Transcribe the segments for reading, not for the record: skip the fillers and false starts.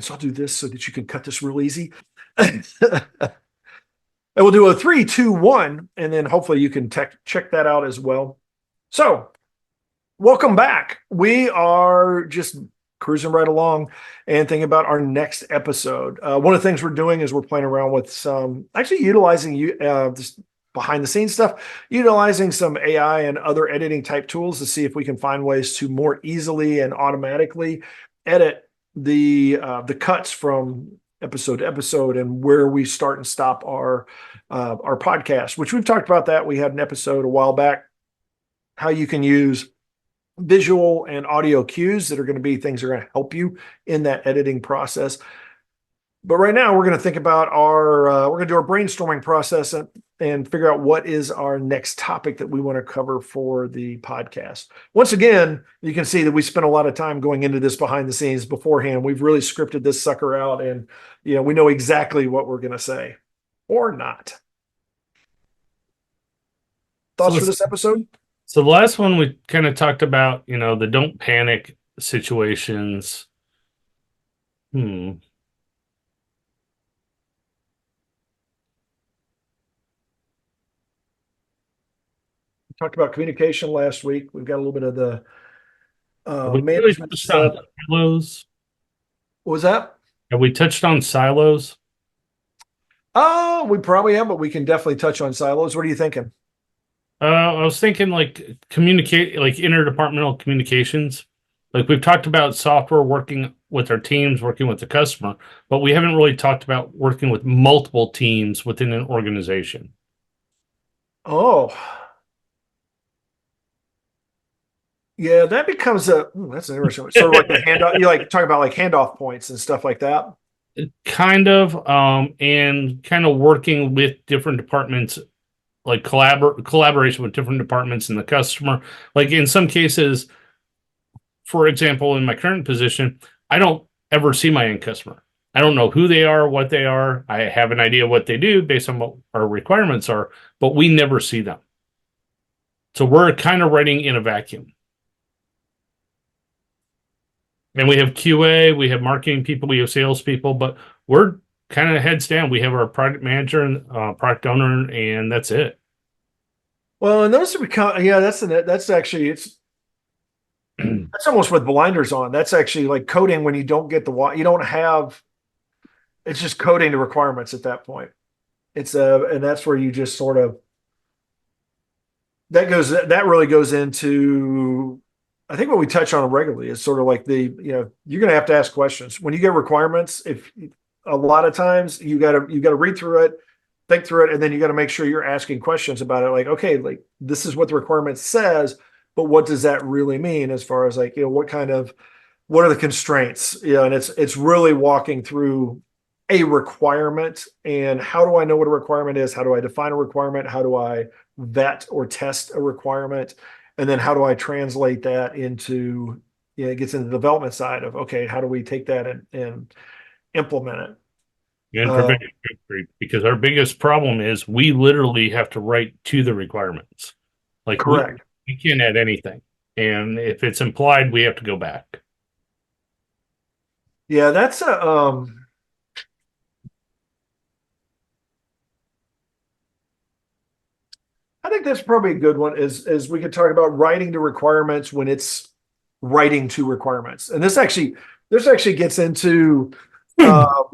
So I'll do this so that you can cut this real easy. And we'll do a 3, 2, 1, and then hopefully you can check that out as well. So welcome back. We are just cruising right along and thinking about our next episode. One of the things we're doing is we're playing around with some, actually utilizing this behind the scenes stuff, utilizing some AI and other editing type tools to see if we can find ways to more easily and automatically edit the cuts from episode to episode and where we start and stop our podcast, which we've talked about that. We had an episode a while back, how you can use visual and audio cues that are going to be things that are going to help you in that editing process. But right now we're going to think about we're going to do our brainstorming process and figure out what is our next topic that we want to cover for the podcast. Once again, you can see that we spent a lot of time going into this behind the scenes beforehand. We've really scripted this sucker out, and we know exactly what we're going to say or not. Thoughts for this episode? So the last one we kind of talked about, the don't panic situations. Talked about communication last week. We've got a little bit of the we management really stuff. Silos. What was that? Have we touched on silos? Oh, we probably have, but we can definitely touch on silos. What are you thinking? I was thinking communicate, like interdepartmental communications. Like we've talked about software working with our teams, working with the customer, but we haven't really talked about working with multiple teams within an organization. Oh, yeah, that becomes that's an interesting. Sort of like the handoff. You talk about like handoff points and stuff like that. Kind of, and kind of working with different departments, like collaboration with different departments and the customer. Like in some cases, for example, in my current position, I don't ever see my end customer. I don't know who they are, what they are. I have an idea what they do based on what our requirements are, but we never see them. So we're kind of writing in a vacuum. And we have QA, we have marketing people, we have sales people, but we're kind of heads down. We have our product manager and product owner, and that's it. Well, and those become that's actually that's almost with blinders on. That's actually like coding when you don't get you don't have. It's just coding the requirements at that point. And that's where you just sort of that really goes into. I think what we touch on regularly is sort of like you're going to have to ask questions when you get requirements. If a lot of times you got to read through it, think through it, and then you got to make sure you're asking questions about it. Like, okay, like this is what the requirement says, but what does that really mean as far as what are the constraints? And it's really walking through a requirement and how do I know what a requirement is? How do I define a requirement? How do I vet or test a requirement? And then how do I translate that into, it gets into the development side of, okay, how do we take that and implement it? And prevent because our biggest problem is we literally have to write to the requirements. Like correct. We can't add anything. And if it's implied, we have to go back. Yeah, that's I think that's probably a good one is we could talk about writing to requirements when it's writing to requirements. And this actually gets into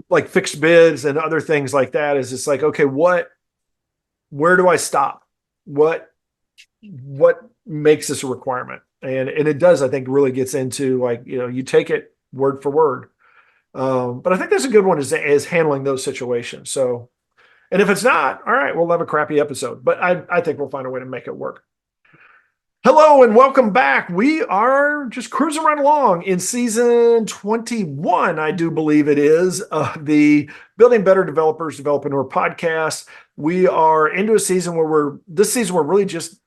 like fixed bids and other things like that. Is it's like, okay, where do I stop? What makes this a requirement? And it does, I think, really gets into you take it word for word. But I think that's a good one is handling those situations. So, and if it's not, all right, we'll have a crappy episode, but I think we'll find a way to make it work. Hello and welcome back. We are just cruising right along in season 21, I do believe it is, of the Building Better Developers, Developreneur podcast. We are into a season where we're really just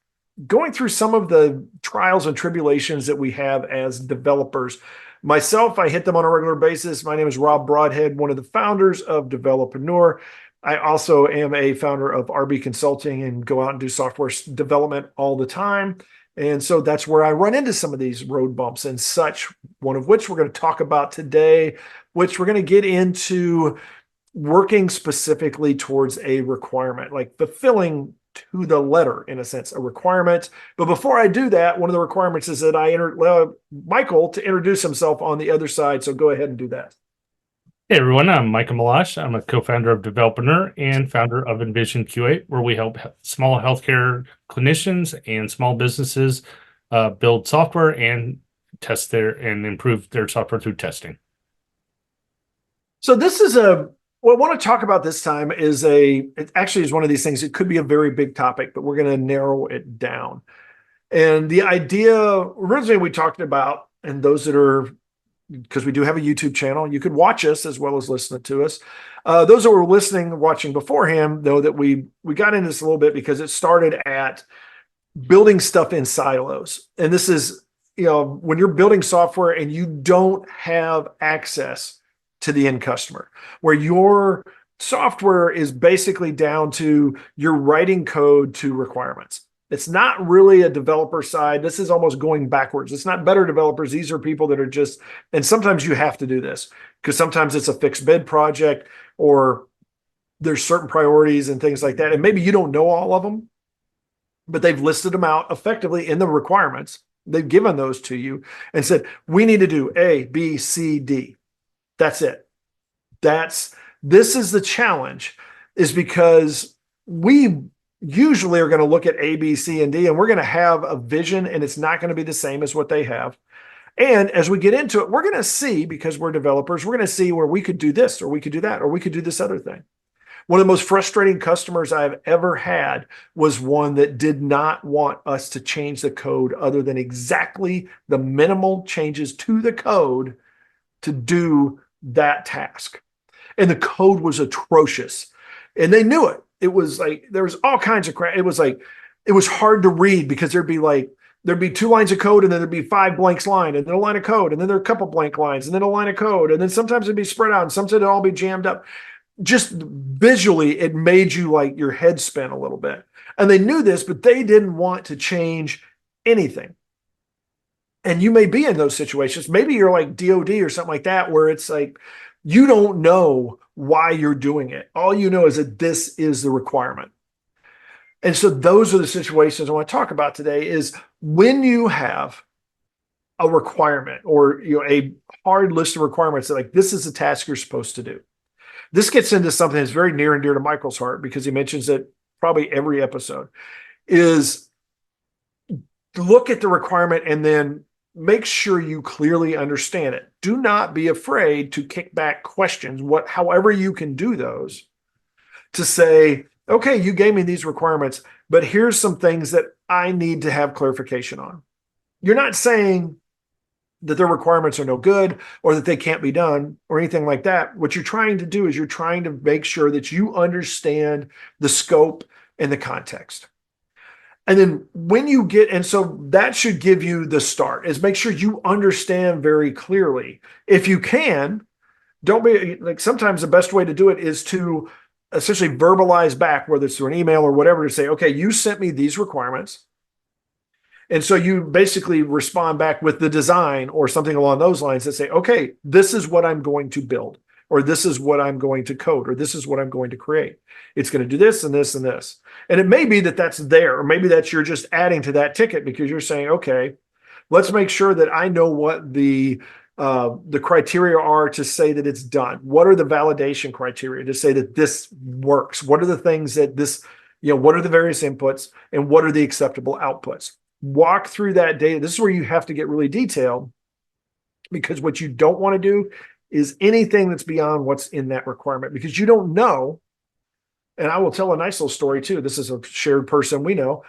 going through some of the trials and tribulations that we have as developers. Myself, I hit them on a regular basis. My name is Rob Broadhead, one of the founders of Developreneur. I also am a founder of RB Consulting and go out and do software development all the time. And so that's where I run into some of these road bumps and such, one of which we're going to talk about today, which we're going to get into working specifically towards a requirement, like fulfilling to the letter, in a sense, a requirement. But before I do that, one of the requirements is that I enter Michael to introduce himself on the other side. So go ahead and do that. Hey everyone, I'm Michael Meloche. I'm a co-founder of Developreneur and founder of Envision QA, where we help small healthcare clinicians and small businesses build software and test and improve their software through testing. So this is what I want to talk about this time is it actually is one of these things. It could be a very big topic, but we're going to narrow it down. And the idea originally we talked about, and those that are, because we do have a YouTube channel, you could watch us as well as listen to us. Those that were listening, watching beforehand, know that we got into this a little bit because it started at building stuff in silos. And this is, when you're building software and you don't have access to the end customer, where your software is basically down to you're writing code to requirements. It's not really a developer side. This is almost going backwards. It's not better developers. These are people that are just, and sometimes you have to do this because sometimes it's a fixed bid project or there's certain priorities and things like that. And maybe you don't know all of them, but they've listed them out effectively in the requirements. They've given those to you and said, we need to do A, B, C, D. That's it. This is the challenge, is because we usually are going to look at A, B, C, and D, and we're going to have a vision, and it's not going to be the same as what they have. And as we get into it, we're going to see, because we're developers, we're going to see where we could do this, or we could do that, or we could do this other thing. One of the most frustrating customers I've ever had was one that did not want us to change the code other than exactly the minimal changes to the code to do that task. And the code was atrocious. And they knew it. It was like, there was all kinds of crap. It was hard to read because there'd be 2 lines of code and then there'd be 5 blanks line and then a line of code and then there are a couple blank lines and then a line of code. And then sometimes it'd be spread out and sometimes it'd all be jammed up. Just visually, it made you like your head spin a little bit. And they knew this, but they didn't want to change anything. And you may be in those situations. Maybe you're like DOD or something like that, where it's like, you don't know why you're doing it. All you know is that this is the requirement. And so those are the situations I want to talk about today, is when you have a requirement or a hard list of requirements that like, this is the task you're supposed to do. This gets into something that's very near and dear to Michael's heart, because he mentions it probably every episode, is look at the requirement and then make sure you clearly understand it. Do not be afraid to kick back questions, however you can do those, to say, okay, you gave me these requirements, but here's some things that I need to have clarification on. You're not saying that their requirements are no good or that they can't be done or anything like that. What you're trying to do is you're trying to make sure that you understand the scope and the context. And then and so that should give you the start, is make sure you understand very clearly. If you can, don't be like, sometimes the best way to do it is to essentially verbalize back, whether it's through an email or whatever, to say, okay, you sent me these requirements. And so you basically respond back with the design or something along those lines that say, okay, this is what I'm going to build, or this is what I'm going to code, or this is what I'm going to create. It's going to do this and this and this. And it may be that that's there, or maybe that you're just adding to that ticket because you're saying, okay, let's make sure that I know what the criteria are to say that it's done. What are the validation criteria to say that this works? What are the things that what are the various inputs and what are the acceptable outputs? Walk through that data. This is where you have to get really detailed, because what you don't want to do is anything that's beyond what's in that requirement, because you don't know. And I will tell a nice little story too. This is a shared person we know.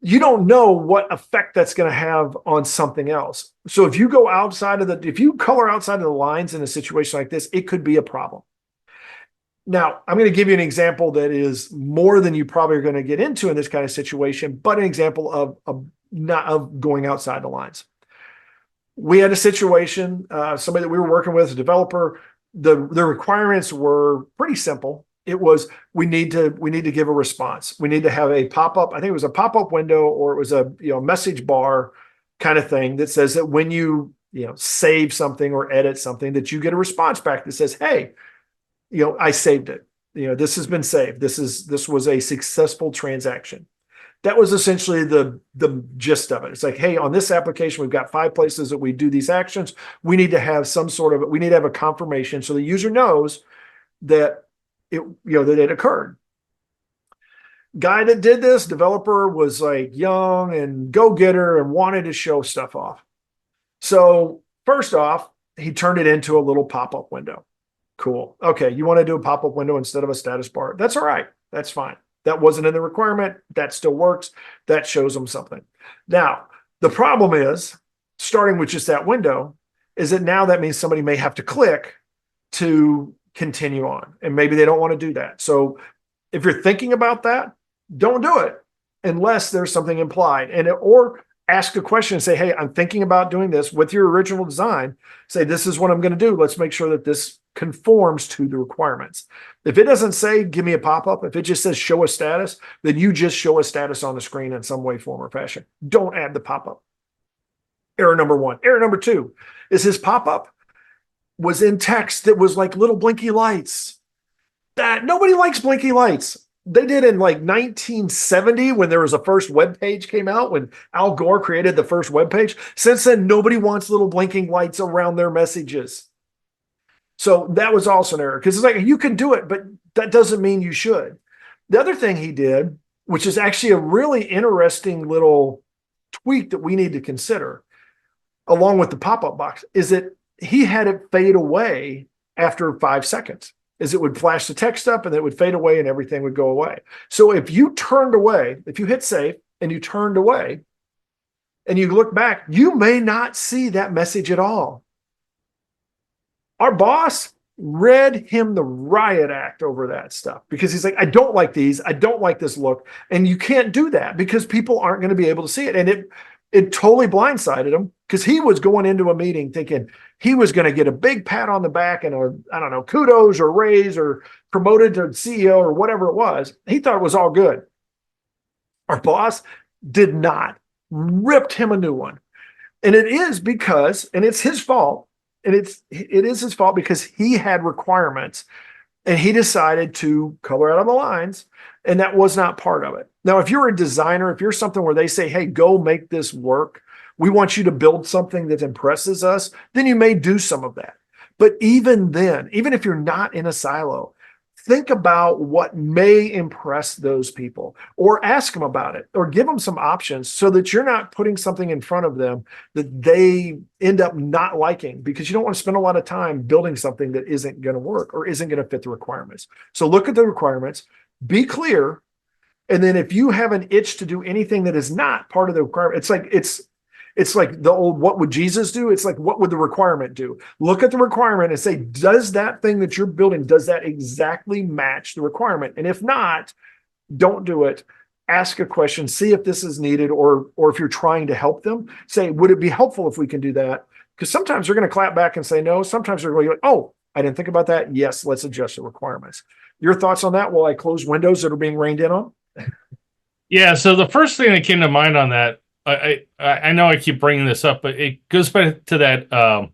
You don't know what effect that's going to have on something else. So if you go if you color outside of the lines in a situation like this, it could be a problem. Now, I'm going to give you an example that is more than you probably are going to get into in this kind of situation, but an example of going outside the lines. We had a situation, somebody that we were working with, a developer, the requirements were pretty simple. It was, we need to give a response. We need to have a pop-up. I think it was a pop-up window, or it was a message bar kind of thing that says that when you save something or edit something, that you get a response back that says, hey, I saved it. This has been saved. This was a successful transaction. That was essentially the gist of it. It's like, hey, on this application, we've got 5 places that we do these actions. We need to have we need to have a confirmation so the user knows that that it occurred. Guy that did this, developer, was like young and go-getter and wanted to show stuff off. So first off, he turned it into a little pop-up window. Cool. Okay, you want to do a pop-up window instead of a status bar? That's all right. That's fine. That wasn't in the requirement. That still works. That shows them something. Now, the problem is, starting with just that window, is that now that means somebody may have to click to continue on, and maybe they don't want to do that. So if you're thinking about that, don't do it unless there's something implied, or ask a question and say, hey, I'm thinking about doing this with your original design. Say, this is what I'm going to do. Let's make sure that this conforms to the requirements. If it doesn't say, give me a pop-up, if it just says show a status, then you just show a status on the screen in some way, form, or fashion. Don't add the pop-up. Error number 1. Error number 2 is his pop-up was in text that was like little blinky lights. That nobody likes blinky lights. They did in like 1970 when there was a first web page came out, when Al Gore created the first web page. Since then, nobody wants little blinking lights around their messages. So that was also an error, because it's like, you can do it, but that doesn't mean you should. The other thing he did, which is actually a really interesting little tweak that we need to consider, along with the pop-up box, is that he had it fade away after 5 seconds. Is it would flash the text up and it would fade away and everything would go away. So if you turned away, if you hit save and you turned away and you look back, you may not see that message at all. Our boss read him the riot act over that stuff, because he's like, I don't like these. I don't like this look. And you can't do that because people aren't going to be able to see it. And it totally blindsided him, because he was going into a meeting thinking he was going to get a big pat on the back and I don't know, kudos or raise or promoted to CEO or whatever it was. He thought it was all good. Our boss did not. Ripped him a new one. And it is because, and it's his fault, and it is his fault because he had requirements and he decided to color out on the lines, and that was not part of it. Now, if you're a designer, if you're something where they say, hey, go make this work, we want you to build something that impresses us, then you may do some of that. But even then, even if you're not in a silo, think about what may impress those people, or ask them about it, or give them some options so that you're not putting something in front of them that they end up not liking, because you don't want to spend a lot of time building something that isn't going to work or isn't going to fit the requirements. So look at the requirements, be clear. And then if you have an itch to do anything that is not part of the requirement, it's like the old, what would Jesus do? It's like, what would the requirement do? Look at the requirement and say, does that thing that you're building, does that exactly match the requirement? And if not, don't do it. Ask a question, see if this is needed, or if you're trying to help them, say, would it be helpful if we can do that? Because sometimes they're going to clap back and say no. Sometimes they're going to be like, oh, I didn't think about that. Yes, let's adjust the requirements. Your thoughts on that while I close windows that are being rained in on? Yeah, so the first thing that came to mind on that, I know I keep bringing this up, but it goes back to that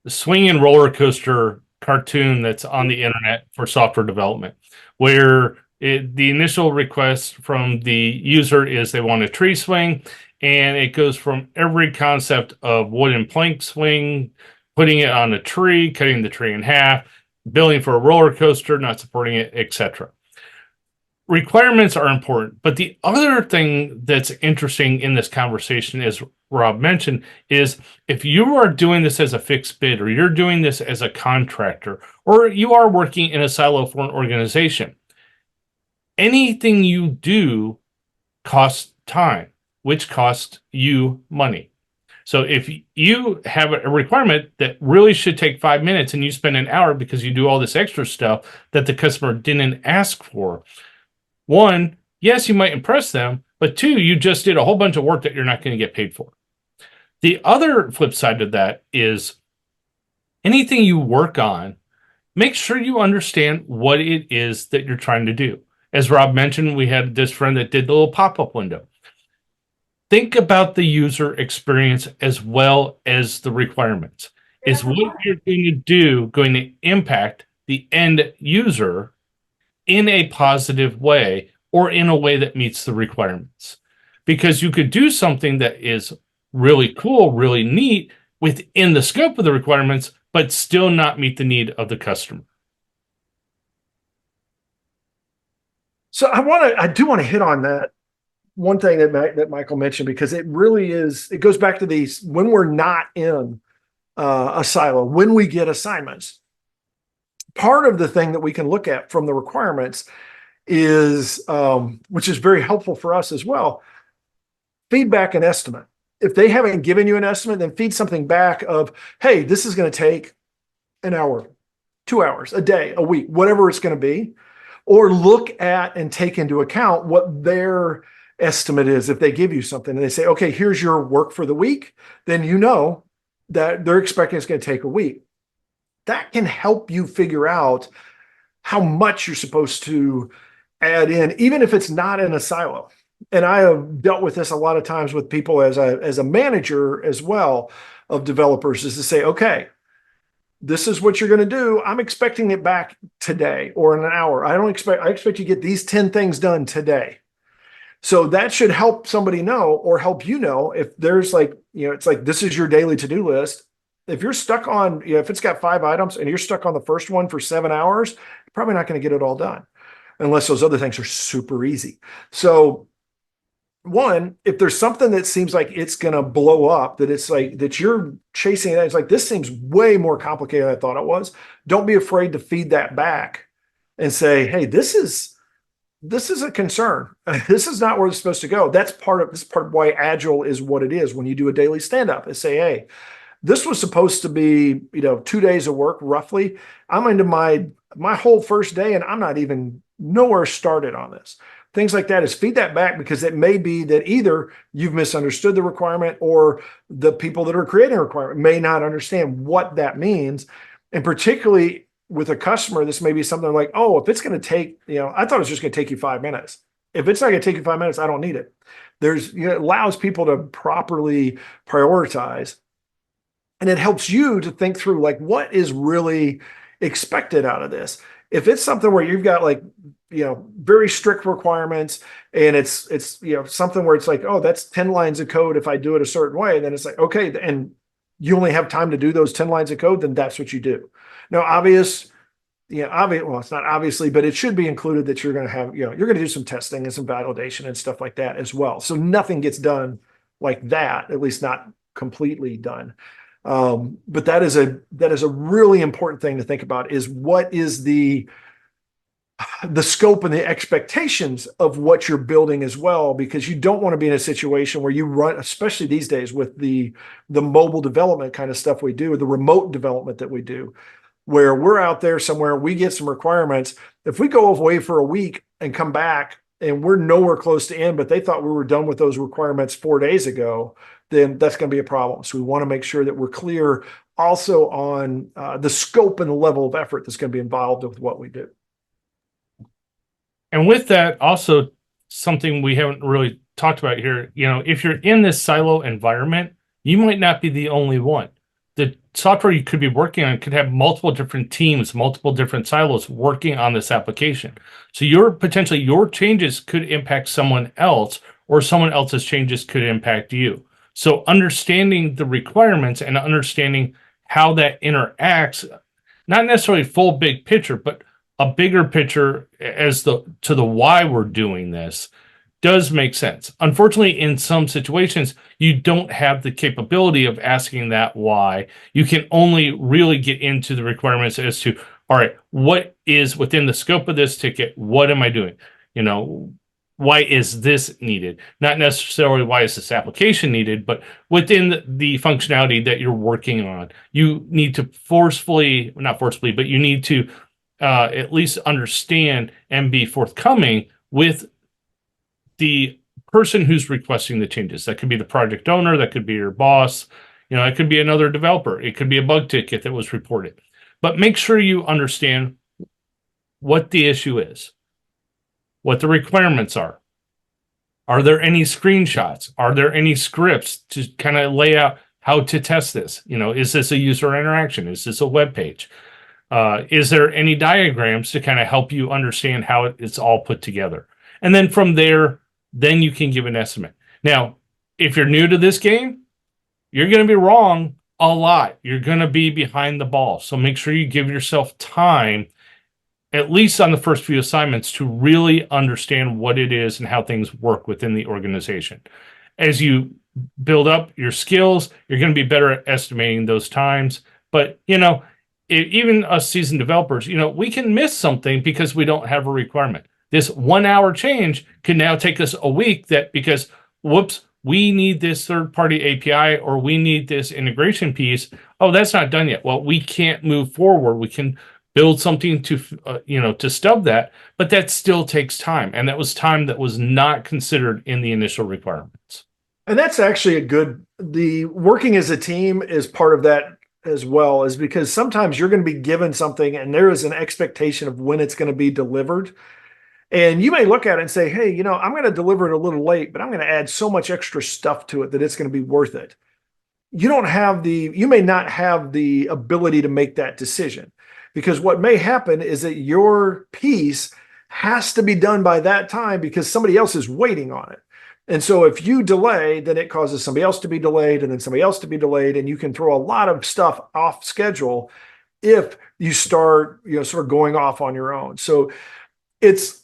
swing and roller coaster cartoon that's on the internet for software development, where the initial request from the user is they want a tree swing, and it goes from every concept of wooden plank swing, putting it on a tree, cutting the tree in half, building for a roller coaster, not supporting it, etc. Requirements are important, but the other thing that's interesting in this conversation, as Rob mentioned, is if you are doing this as a fixed bid, or you're doing this as a contractor, or you are working in a silo for an organization, anything you do costs time, which costs you money. So if you have a requirement that really should take 5 minutes and you spend an hour because you do all this extra stuff that the customer didn't ask for, one, yes, you might impress them, but two, you just did a whole bunch of work that you're not going to get paid for. The other flip side of that is anything you work on make sure you understand what it is that you're trying to do. As Rob mentioned, we had this friend that did the little pop-up window. Think about the user experience as well as the requirements. Is what you're going to do going to impact the end user in a positive way or in a way that meets the requirements? Because you could do something that is really cool, really neat within the scope of the requirements, but still not meet the need of the customer. So I do want to hit on that one thing that Michael mentioned, because it really is, it goes back to these, when we're not in a silo, when we get assignments, part of the thing that we can look at from the requirements is, which is very helpful for us as well, feedback and estimate. If they haven't given you an estimate, then feed something back of, hey, this is going to take an hour, 2 hours, a day, a week, whatever it's going to be. Or look at and take into account what their estimate is. If they give you something and they say, okay, here's your work for the week, then you know that they're expecting it's going to take a week. That can help you figure out how much you're supposed to add in, even if it's not in a silo. And I have dealt with this a lot of times with people as a manager as well of developers, is to say, okay, this is what you're going to do. I'm expecting it back today or in an hour. I expect you to get these 10 things done today. So that should help somebody know, or help you know, if there's like, it's like, this is your daily to-do list. If you're stuck on, if it's got 5 items and you're stuck on the first one for 7 hours, you're probably not going to get it all done unless those other things are super easy. So one, if there's something that seems like it's going to blow up, that it's like that you're chasing it, it's like, this seems way more complicated than I thought it was. Don't be afraid to feed that back and say, hey, this is a concern. This is not where it's supposed to go. That's part of why Agile is what it is. When you do a daily stand-up, is say, hey, this was supposed to be, 2 days of work roughly. I'm into my whole first day and I'm not even nowhere started on this. Things like that is feed that back, because it may be that either you've misunderstood the requirement, or the people that are creating a requirement may not understand what that means. And particularly with a customer, this may be something like, oh, if it's going to take, I thought it was just going to take you 5 minutes. If it's not going to take you 5 minutes, I don't need it. It allows people to properly prioritize. And it helps you to think through, like, what is really expected out of this. If it's something where you've got like, very strict requirements, and it's something where it's like, oh, that's 10 lines of code if I do it a certain way, then it's like, okay, and you only have time to do those 10 lines of code, then that's what you do. Now, obvious, well, it's not obviously, but it should be included that you're going to have, you're going to do some testing and some validation and stuff like that as well. So nothing gets done like that, at least not completely done. But that is a really important thing to think about, is what is the scope and the expectations of what you're building as well, because you don't want to be in a situation where you run, especially these days with the mobile development kind of stuff we do, or the remote development that we do, where we're out there somewhere, we get some requirements. If we go away for a week and come back and we're nowhere close to end, but they thought we were done with those requirements 4 days ago, then that's going to be a problem. So we want to make sure that we're clear also on the scope and the level of effort that's going to be involved with what we do. And with that, also something we haven't really talked about here, if you're in this silo environment, you might not be the only one. The software you could be working on could have multiple different teams, multiple different silos working on this application. So your changes could impact someone else, or someone else's changes could impact you. So understanding the requirements and understanding how that interacts, not necessarily full big picture, but a bigger picture to the why we're doing this, does make sense. Unfortunately, in some situations, you don't have the capability of asking that why. You can only really get into the requirements as to, all right, what is within the scope of this ticket? What am I doing? Why is this needed? Not necessarily why is this application needed, but within the functionality that you're working on, you need to not forcefully, but you need to at least understand and be forthcoming with the person who's requesting the changes. That could be the project owner, that could be your boss, it could be another developer, it could be a bug ticket that was reported. but make sure you understand what the issue is, what the requirements are. Are there any screenshots? Are there any scripts to kind of lay out how to test this? Is this a user interaction? Is this a web page? Is there any diagrams to kind of help you understand how it's all put together? And then from there, then you can give an estimate. Now, if you're new to this game, you're going to be wrong a lot. You're going to be behind the ball. So make sure you give yourself time, at least on the first few assignments, to really understand what it is and how things work within the organization. As you build up your skills, you're going to be better at estimating those times. But, even us seasoned developers, we can miss something because we don't have a requirement. This 1 hour change can now take us a week because, whoops, we need this third-party API or we need this integration piece. Oh, that's not done yet. Well, we can't move forward. We can build something to stub that, but that still takes time. And that was time that was not considered in the initial requirements. And that's actually the working as a team is part of that as well, is because sometimes you're going to be given something and there is an expectation of when it's going to be delivered. And you may look at it and say, hey, I'm going to deliver it a little late, but I'm going to add so much extra stuff to it that it's going to be worth it. You may not have the ability to make that decision, because what may happen is that your piece has to be done by that time because somebody else is waiting on it. And so if you delay, then it causes somebody else to be delayed and then somebody else to be delayed. And you can throw a lot of stuff off schedule if you start, sort of going off on your own. So this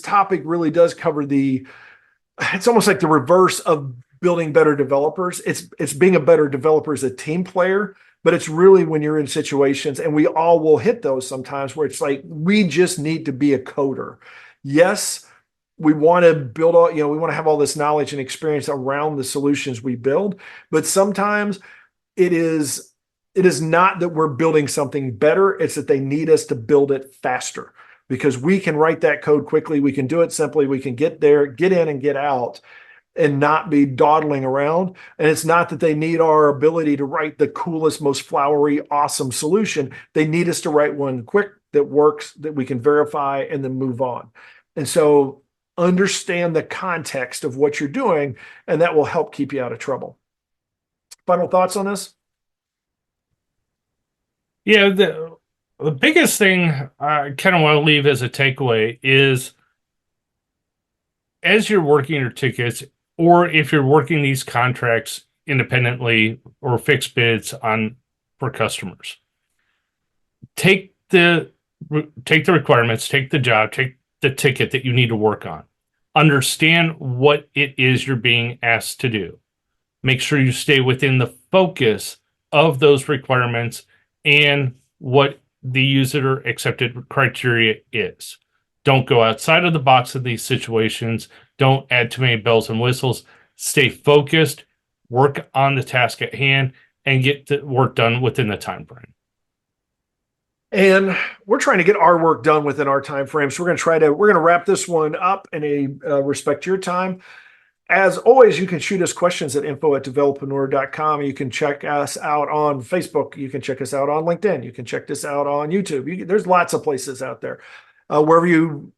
topic really does cover it's almost like the reverse of building better developers. It's being a better developer as a team player, but it's really when you're in situations, and we all will hit those sometimes, where it's like, we just need to be a coder. Yes, we want to build we want to have all this knowledge and experience around the solutions we build, but sometimes it is not that we're building something better. It's that they need us to build it faster, because we can write that code quickly. We can do it simply. We can get there, get in and get out, and not be dawdling around. And it's not that they need our ability to write the coolest, most flowery, awesome solution. They need us to write one quick that works, that we can verify and then move on. And so understand the context of what you're doing, and that will help keep you out of trouble. Final thoughts on this? Yeah, the biggest thing I kind of want to leave as a takeaway is, as you're working your tickets, or if you're working these contracts independently or fixed bids for customers, take the requirements, take the job, take the ticket that you need to work on. Understand what it is you're being asked to do. Make sure you stay within the focus of those requirements and what the user accepted criteria is. Don't go outside of the box in these situations. Don't add too many bells and whistles. Stay focused, work on the task at hand, and get the work done within the time frame. And we're trying to get our work done within our time frame. So we're going to wrap this one up in a respect to your time. As always, you can shoot us questions at info@developreneur.com. You can check us out on Facebook. You can check us out on LinkedIn. You can check this out on YouTube. There's lots of places out there. Wherever you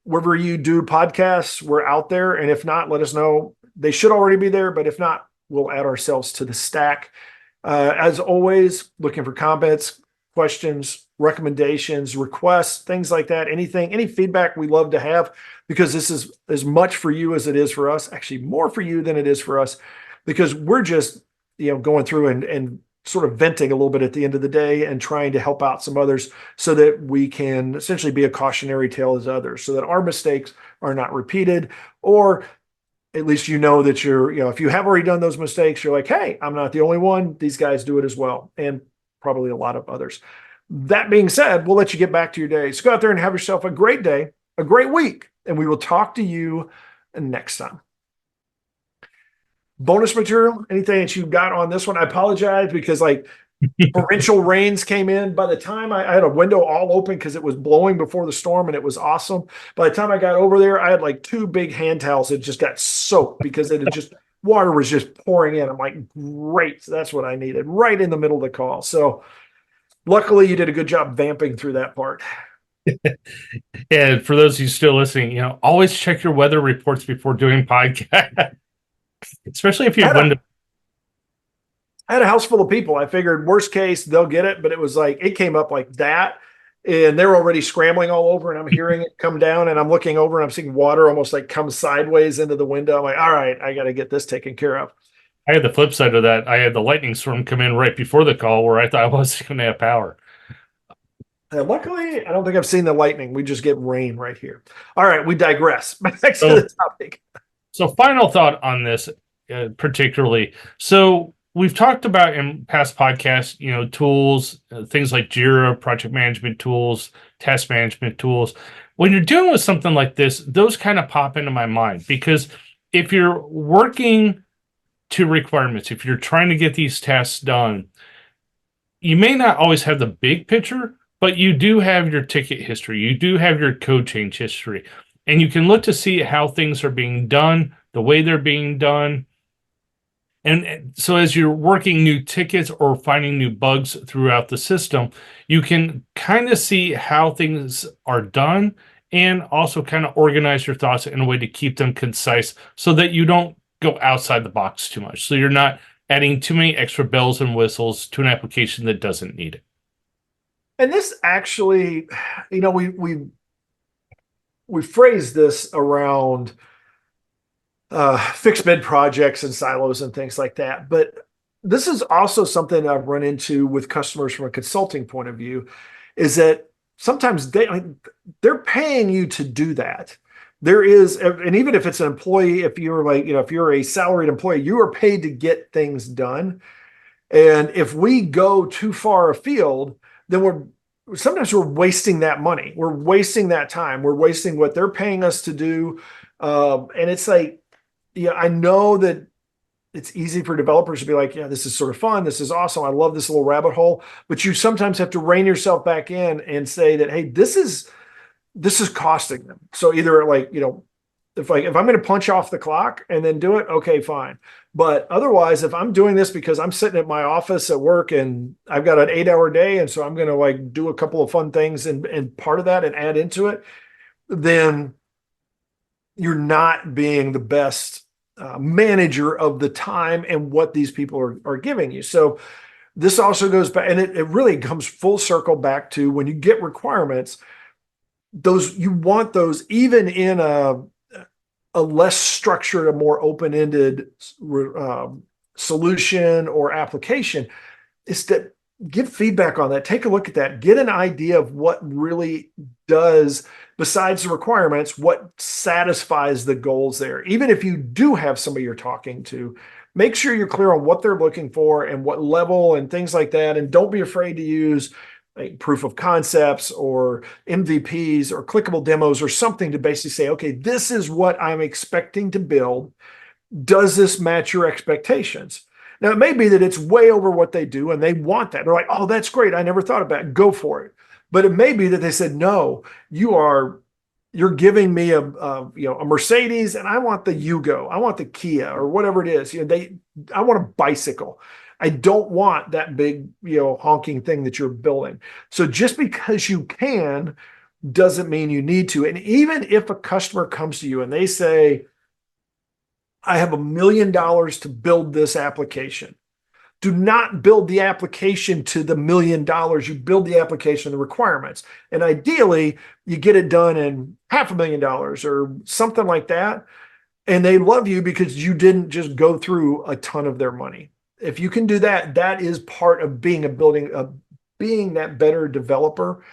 do podcasts, we're out there. And if not, let us know. They should already be there, but if not, we'll add ourselves to the stack. As always, looking for comments, questions, recommendations, requests, things like that. Any feedback we love to have, because this is as much for you as it is for us, actually more for you than it is for us, because we're just, going through and sort of venting a little bit at the end of the day and trying to help out some others so that we can essentially be a cautionary tale as others, so that our mistakes are not repeated, or at least that if you have already done those mistakes, you're like, hey, I'm not the only one. These guys do it as well. And probably a lot of others. That being said, we'll let you get back to your day. So go out there and have yourself a great day, a great week, and we will talk to you next time. Bonus material, anything that you got on this one? I apologize because torrential rains came in. By the time I had a window all open because it was blowing before the storm and it was awesome. By the time I got over there, I had two big hand towels that just got soaked because water was just pouring in. I'm like, great. That's what I needed right in the middle of the call. So, Luckily, you did a good job vamping through that part. And for those of you still listening, always check your weather reports before doing podcast, especially if you I have had a, window. I had a house full of people. I figured worst case, they'll get it, but it was like it came up like that. And they're already scrambling all over, and I'm hearing it come down, and I'm looking over and I'm seeing water almost like come sideways into the window. I'm like, all right, I got to get this taken care of. I had the flip side of that. I had the lightning storm come in right before the call where I thought I wasn't going to have power. Luckily, I don't think I've seen the lightning. We just get rain right here. All right, we digress. Back to So, the topic. so final thought on this, particularly. So we've talked about in past podcasts, tools, things like Jira, project management tools, task management tools. When you're dealing with something like this, those kind of pop into my mind because if you're working to requirements, if you're trying to get these tasks done, you may not always have the big picture, but you do have your ticket history. You do have your code change history. And you can look to see how things are being done, the way they're being done. And so as you're working new tickets or finding new bugs throughout the system, you can kind of see how things are done and also kind of organize your thoughts in a way to keep them concise so that you don't go outside the box too much. So you're not adding too many extra bells and whistles to an application that doesn't need it. And this actually, we phrase this around fixed bid projects and silos and things like that. But this is also something I've run into with customers from a consulting point of view, is that sometimes they're paying you to do that. There is, and even if it's an employee, if you're like, if you're a salaried employee, you are paid to get things done. And if we go too far afield, then sometimes we're wasting that money. We're wasting that time. We're wasting what they're paying us to do. And it's like, yeah, I know that it's easy for developers to be like, yeah, this is sort of fun. This is awesome. I love this little rabbit hole. But you sometimes have to rein yourself back in and say that, hey, this is costing them. So either like, if I'm going to punch off the clock and then do it, okay, fine. But otherwise, if I'm doing this because I'm sitting at my office at work and I've got an 8-hour day, and so I'm going to like do a couple of fun things and part of that and add into it, then you're not being the best manager of the time and what these people are giving you. So this also goes back, and it really comes full circle back to when you get requirements, you want those even in a less structured, a more open-ended solution or application, is to give feedback on that. Take a look at that. Get an idea of what really does, besides the requirements, what satisfies the goals there. Even if you do have somebody you're talking to, make sure you're clear on what they're looking for and what level and things like that. And don't be afraid to use like proof of concepts or MVPs or clickable demos or something to basically say, okay, this is what I'm expecting to build. Does this match your expectations? Now, it may be that it's way over what they do and they want that. They're like, oh, that's great. I never thought about it. Go for it. But it may be that they said, no, you're giving me a Mercedes and I want the Yugo. I want the Kia or whatever it is. I want a bicycle. I don't want that big, honking thing that you're building. So just because you can doesn't mean you need to. And even if a customer comes to you and they say, I have $1 million to build this application, do not build the application to the $1 million. You build the application, the requirements. And ideally, you get it done in $500,000 or something like that. And they love you because you didn't just go through a ton of their money. If you can do that, that is part of being being that better developer,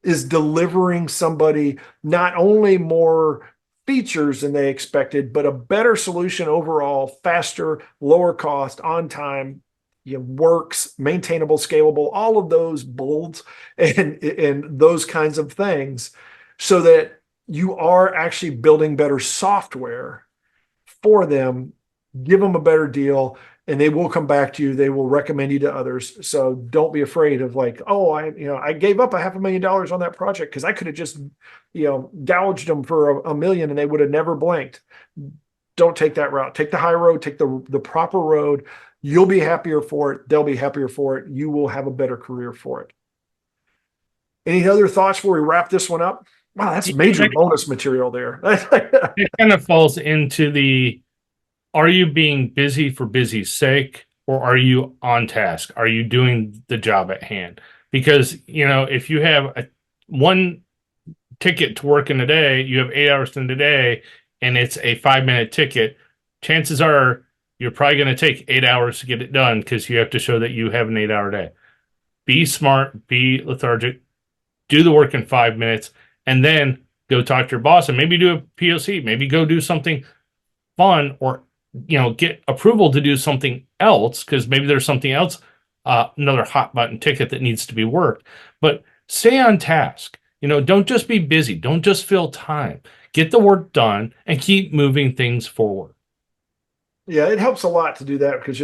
is delivering somebody not only more features than they expected, but a better solution overall, faster, lower cost, on time, works, maintainable, scalable, all of those bolds and those kinds of things, so that you are actually building better software for them, give them a better deal, and they will come back to you. They will recommend you to others. So don't be afraid of like, oh, I gave up $500,000 on that project because I could have just, gouged them for $1 million and they would have never blinked. Don't take that route. Take the high road, take the proper road. You'll be happier for it. They'll be happier for it. You will have a better career for it. Any other thoughts before we wrap this one up? Wow, that's major bonus material there. It kind of falls into the, are you being busy for busy's sake, or are you on task? Are you doing the job at hand? Because, if you have one ticket to work in a day, you have 8 hours in a day, and it's a 5-minute ticket, chances are you're probably going to take 8 hours to get it done because you have to show that you have an 8-hour day. Be smart, be lethargic, do the work in 5 minutes, and then go talk to your boss and maybe do a POC, maybe go do something fun, or get approval to do something else, because maybe there's something else, another hot button ticket that needs to be worked. But stay on task. Don't just be busy. Don't just fill time. Get the work done and keep moving things forward. Yeah, it helps a lot to do that, because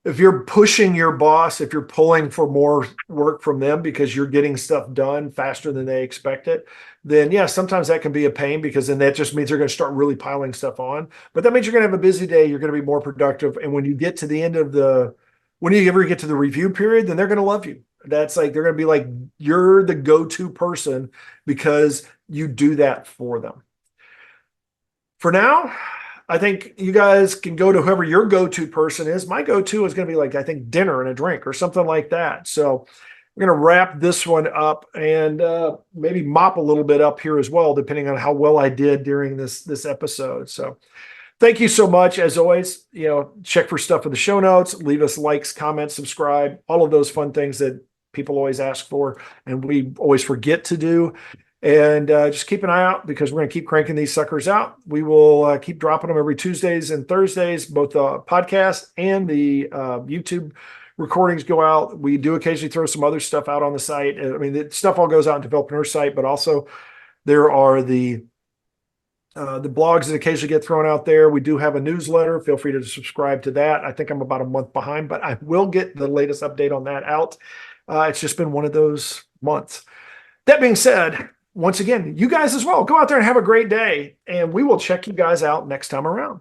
if you're pushing your boss, if you're pulling for more work from them because you're getting stuff done faster than they expect it, then yeah, sometimes that can be a pain, because then that just means they're going to start really piling stuff on. But that means you're going to have a busy day. You're going to be more productive. And when you get to the end of when you ever get to the review period, then they're going to love you. That's like, they're going to be like, you're the go-to person because you do that for them. For now, I think you guys can go to whoever your go-to person is. My go-to is going to be like, I think, dinner and a drink or something like that. So we're going to wrap this one up and maybe mop a little bit up here as well, depending on how well I did during this episode. So thank you so much. As always, check for stuff in the show notes, leave us likes, comments, subscribe, all of those fun things that people always ask for and we always forget to do. And just keep an eye out, because we're going to keep cranking these suckers out. We will keep dropping them every Tuesdays and Thursdays, both the podcast and the YouTube recordings go out. We do occasionally throw some other stuff out on the site. I mean, the stuff all goes out on Developreneur site, but also there are the blogs that occasionally get thrown out there. We do have a newsletter. Feel free to subscribe to that. I think I'm about a month behind, but I will get the latest update on that out. It's just been one of those months. That being said, once again, you guys as well, go out there and have a great day, and we will check you guys out next time around.